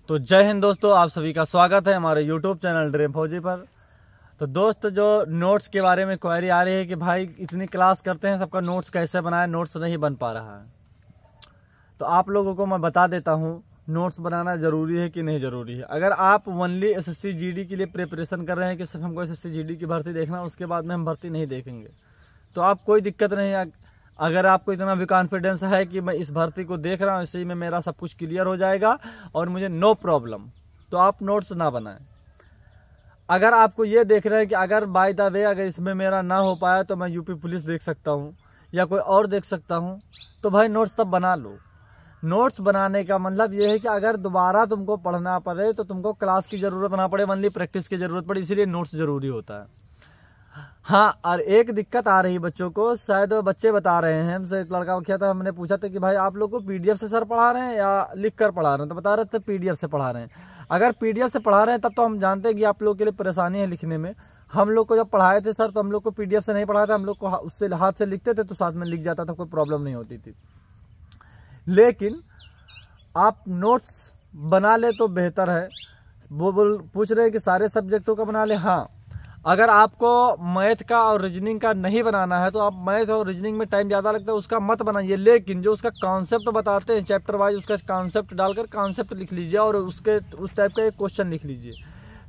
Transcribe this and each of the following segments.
तो जय हिंद दोस्तों, आप सभी का स्वागत है हमारे YouTube चैनल ड्रीम फौजी पर। तो दोस्त, जो नोट्स के बारे में क्वेरी आ रही है कि भाई इतनी क्लास करते हैं, सबका नोट्स कैसे बनाए, नोट्स नहीं बन पा रहा है। तो आप लोगों को मैं बता देता हूँ नोट्स बनाना ज़रूरी है कि नहीं ज़रूरी है। अगर आप ओनली SSC GD के लिए प्रिपरेशन कर रहे हैं कि सिर्फ हमको SSC GD की भर्ती देखना, उसके बाद में हम भर्ती नहीं देखेंगे, तो आप कोई दिक्कत नहीं है। अगर आपको इतना भी कॉन्फिडेंस है कि मैं इस भर्ती को देख रहा हूँ, इसी में मेरा सब कुछ क्लियर हो जाएगा और मुझे नो प्रॉब्लम, तो आप नोट्स ना बनाएं। अगर आपको ये देख रहे हैं कि अगर बाय द वे अगर इसमें मेरा ना हो पाया तो मैं यूपी पुलिस देख सकता हूँ या कोई और देख सकता हूँ, तो भाई नोट्स तब बना लो। नोट्स बनाने का मतलब ये है कि अगर दोबारा तुमको पढ़ना पड़े तो तुमको क्लास की ज़रूरत ना पड़े, ओनली प्रैक्टिस की ज़रूरत पड़े, इसीलिए नोट्स ज़रूरी होता है। हाँ, और एक दिक्कत आ रही बच्चों को, शायद बच्चे बता रहे हैं, हमसे एक लड़का किया था, हमने पूछा था कि भाई आप लोग को PDF से सर पढ़ा रहे हैं या लिख कर पढ़ा रहे हैं, तो बता रहे थे PDF से पढ़ा रहे हैं। अगर PDF से पढ़ा रहे हैं तब तो हम जानते हैं कि आप लोगों के लिए परेशानी है लिखने में। हम लोग को जब पढ़ाए थे सर, तो हम लोग को PDF से नहीं पढ़ाया था, हम लोग को उससे हाथ से लिखते थे तो साथ में लिख जाता था, कोई प्रॉब्लम नहीं होती थी। लेकिन आप नोट्स बना ले तो बेहतर है। वो पूछ रहे हैं कि सारे सब्जेक्टों का बना ले। हाँ, अगर आपको मैथ का और रीजनिंग का नहीं बनाना है तो आप मैथ और रीजनिंग में टाइम ज़्यादा लगता है, उसका मत बनाइए। लेकिन जो उसका कॉन्सेप्ट बताते हैं चैप्टर वाइज, उसका कॉन्सेप्ट डालकर कॉन्सेप्ट लिख लीजिए और उसके उस टाइप का एक क्वेश्चन लिख लीजिए।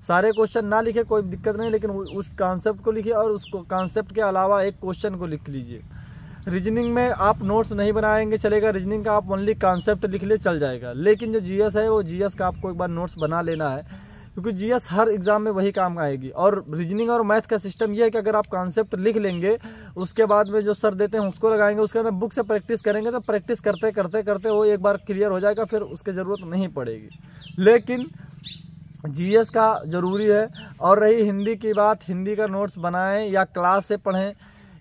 सारे क्वेश्चन ना लिखे कोई दिक्कत नहीं, लेकिन उस कॉन्सेप्ट को लिखिए और उसको कॉन्सेप्ट के अलावा एक क्वेश्चन को लिख लीजिए। रीजनिंग में आप नोट्स नहीं बनाएंगे चलेगा, रीजनिंग का आप ओनली कॉन्सेप्ट लिख ले चल जाएगा। लेकिन जो GS है वो GS का आपको एक बार नोट्स बना लेना है, क्योंकि GS हर एग्जाम में वही काम आएगी। और रीजनिंग और मैथ का सिस्टम ये है कि अगर आप कॉन्सेप्ट लिख लेंगे, उसके बाद में जो सर देते हैं उसको लगाएंगे, उसके अंदर बुक से प्रैक्टिस करेंगे, तो प्रैक्टिस करते करते करते वो एक बार क्लियर हो जाएगा, फिर उसकी ज़रूरत नहीं पड़ेगी। लेकिन GS का ज़रूरी है। और रही हिंदी की बात, हिंदी का नोट्स बनाएं या क्लास से पढ़ें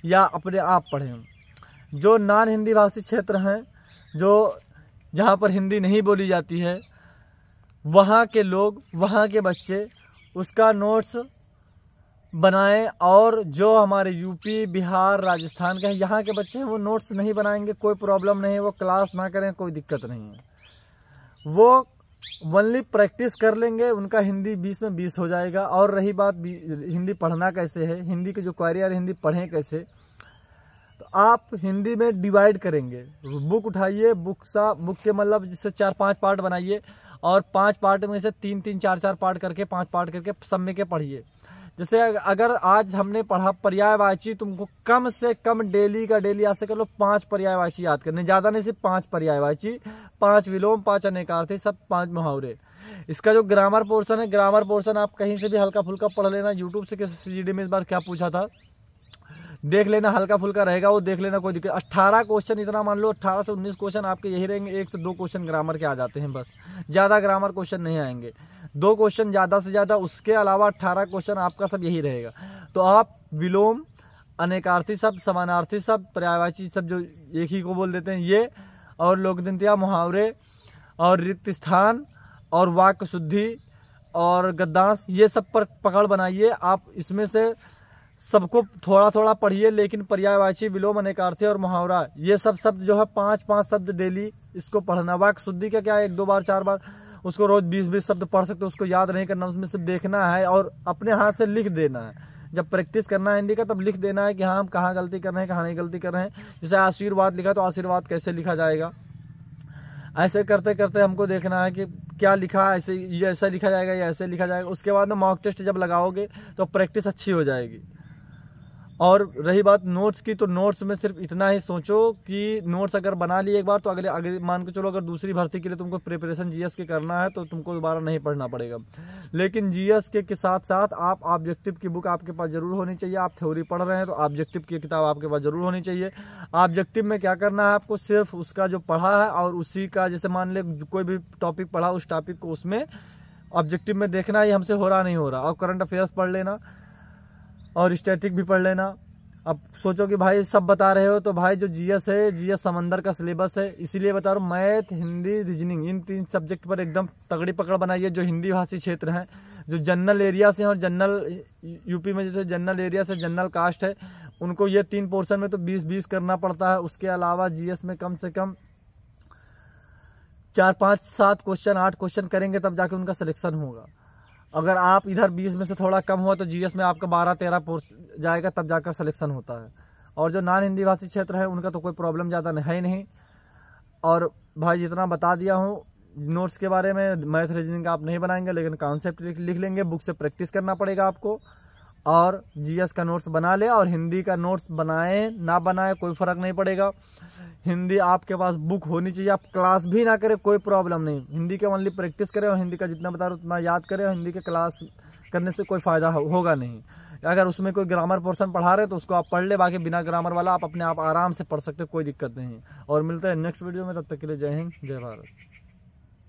या अपने आप पढ़ें। जो नॉन हिंदी भाषी क्षेत्र हैं, जो जहाँ पर हिंदी नहीं बोली जाती है, वहाँ के लोग, वहाँ के बच्चे उसका नोट्स बनाएं। और जो हमारे यूपी, बिहार, राजस्थान के हैं, यहाँ के बच्चे हैं, वो नोट्स नहीं बनाएंगे, कोई प्रॉब्लम नहीं है, वो क्लास ना करें, कोई दिक्कत नहीं है। वो ओनली प्रैक्टिस कर लेंगे, उनका हिंदी 20 में 20 हो जाएगा। और रही बात हिंदी पढ़ना कैसे है, हिंदी की जो क्वेरी आ रही है हिंदी पढ़ें कैसे, तो आप हिंदी में डिवाइड करेंगे। बुक उठाइए, बुक के मतलब जिससे 4-5 पार्ट बनाइए और 5 पार्ट में से 3-3, 4-4 पार्ट करके 5 पार्ट करके सब में के पढ़िए। जैसे अगर आज हमने पढ़ा पर्यायवाची, तुमको कम से कम डेली का डेली आज से कर लो 5 पर्यायवाची याद करने, ज़्यादा नहीं, सिर्फ 5 पर्यायवाची, 5 विलोम, 5 अनेकार्थी, सब 5 मुहावरे। इसका जो ग्रामर पोर्शन है, ग्रामर पोर्शन आप कहीं से भी हल्का फुल्का पढ़ लेना। यूट्यूब से किसी GD में इस बार क्या पूछा था देख लेना, हल्का फुल्का रहेगा वो देख लेना, कोई दिक्कत। 18 क्वेश्चन, इतना मान लो 18 से 19 क्वेश्चन आपके यही रहेंगे। 1 से 2 क्वेश्चन ग्रामर के आ जाते हैं, बस ज़्यादा ग्रामर क्वेश्चन नहीं आएंगे। 2 क्वेश्चन ज़्यादा से ज़्यादा, उसके अलावा 18 क्वेश्चन आपका सब यही रहेगा। तो आप विलोम, अनेकार्थी शब्द, समानार्थी शब्द, पर्यायवाची शब्द जो एक ही को बोल देते हैं ये, और लोकदंतिया, मुहावरे और रिक्त स्थान और वाक्य शुद्धि और गद्यांश, ये सब पर पकड़ बनाइए। आप इसमें से सबको थोड़ा थोड़ा पढ़िए, लेकिन पर्यायवाची, विलोम, अनेकार्थी और मुहावरा, ये सब शब्द जो है 5-5 शब्द डेली इसको पढ़ना। वाक्य शुद्धि का क्या है, 1-2 बार 4 बार, उसको रोज 20-20 शब्द पढ़ सकते हो, उसको याद नहीं करना, उसमें से देखना है और अपने हाथ से लिख देना है। जब प्रैक्टिस करना है हिंदी का तब लिख देना है कि हाँ हम कहाँ गलती कर रहे हैं, कहाँ नहीं गलती कर रहे हैं। जैसे आशीर्वाद लिखा तो आशीर्वाद कैसे लिखा जाएगा, ऐसे करते करते हमको देखना है कि क्या लिखा, ऐसे ये ऐसा लिखा जाएगा या ऐसे लिखा जाएगा। उसके बाद में मॉक टेस्ट जब लगाओगे तो प्रैक्टिस अच्छी हो जाएगी। और रही बात नोट्स की, तो नोट्स में सिर्फ इतना ही सोचो कि नोट्स अगर बना लिए एक बार तो अगले मान के चलो, अगर दूसरी भर्ती के लिए तुमको प्रिपरेशन GS के करना है तो तुमको दोबारा नहीं पढ़ना पड़ेगा। लेकिन GS के साथ साथ आप ऑब्जेक्टिव की बुक आपके पास जरूर होनी चाहिए। आप थ्योरी पढ़ रहे हैं तो ऑब्जेक्टिव की किताब आपके पास जरूर होनी चाहिए। ऑब्जेक्टिव में क्या करना है आपको, सिर्फ उसका जो पढ़ा है और उसी का, जैसे मान ले कोई भी टॉपिक पढ़ा, उस टॉपिक को उसमें ऑब्जेक्टिव में देखना है हमसे हो रहा नहीं हो रहा। और करंट अफेयर्स पढ़ लेना और स्टैटिक भी पढ़ लेना। अब सोचो कि भाई सब बता रहे हो, तो भाई जो GS है, GS समंदर का सिलेबस है, इसीलिए बता रहा हूँ। मैथ, हिंदी, रीजनिंग, इन 3 सब्जेक्ट पर एकदम तगड़ी पकड़ बनाइए। जो हिंदी भाषी क्षेत्र हैं, जो जनरल एरिया से और जनरल यूपी में जैसे जनरल एरिया से जनरल कास्ट है, उनको ये 3 पोर्शन में तो 20-20 करना पड़ता है। उसके अलावा GS में कम से कम 4, 5, 7 क्वेश्चन 8 क्वेश्चन करेंगे तब जाके उनका सिलेक्शन होगा। अगर आप इधर 20 में से थोड़ा कम हुआ तो जीएस में आपका 12-13 जाएगा, तब जाकर सिलेक्शन होता है। और जो नॉन हिंदी भाषी क्षेत्र है उनका तो कोई प्रॉब्लम ज़्यादा है ही नहीं। और भाई जितना बता दिया हूँ नोट्स के बारे में, मैथ रीजनिंग आप नहीं बनाएंगे लेकिन कॉन्सेप्ट लिख लेंगे, बुक से प्रैक्टिस करना पड़ेगा आपको। और जीएस का नोट्स बना ले, और हिंदी का नोट्स बनाए ना बनाए कोई फ़र्क नहीं पड़ेगा। हिंदी आपके पास बुक होनी चाहिए, आप क्लास भी ना करें कोई प्रॉब्लम नहीं, हिंदी के ओनली प्रैक्टिस करें और हिंदी का जितना बता रहा हूँ उतना याद करें। और हिंदी के क्लास करने से कोई फ़ायदा होगा नहीं। अगर उसमें कोई ग्रामर पोर्शन पढ़ा रहे तो उसको आप पढ़ ले, बाकी बिना ग्रामर वाला आप अपने आप आराम से पढ़ सकते हो, कोई दिक्कत नहीं। और मिलते हैं नेक्स्ट वीडियो में, तब तक के लिए जय हिंद जय भारत।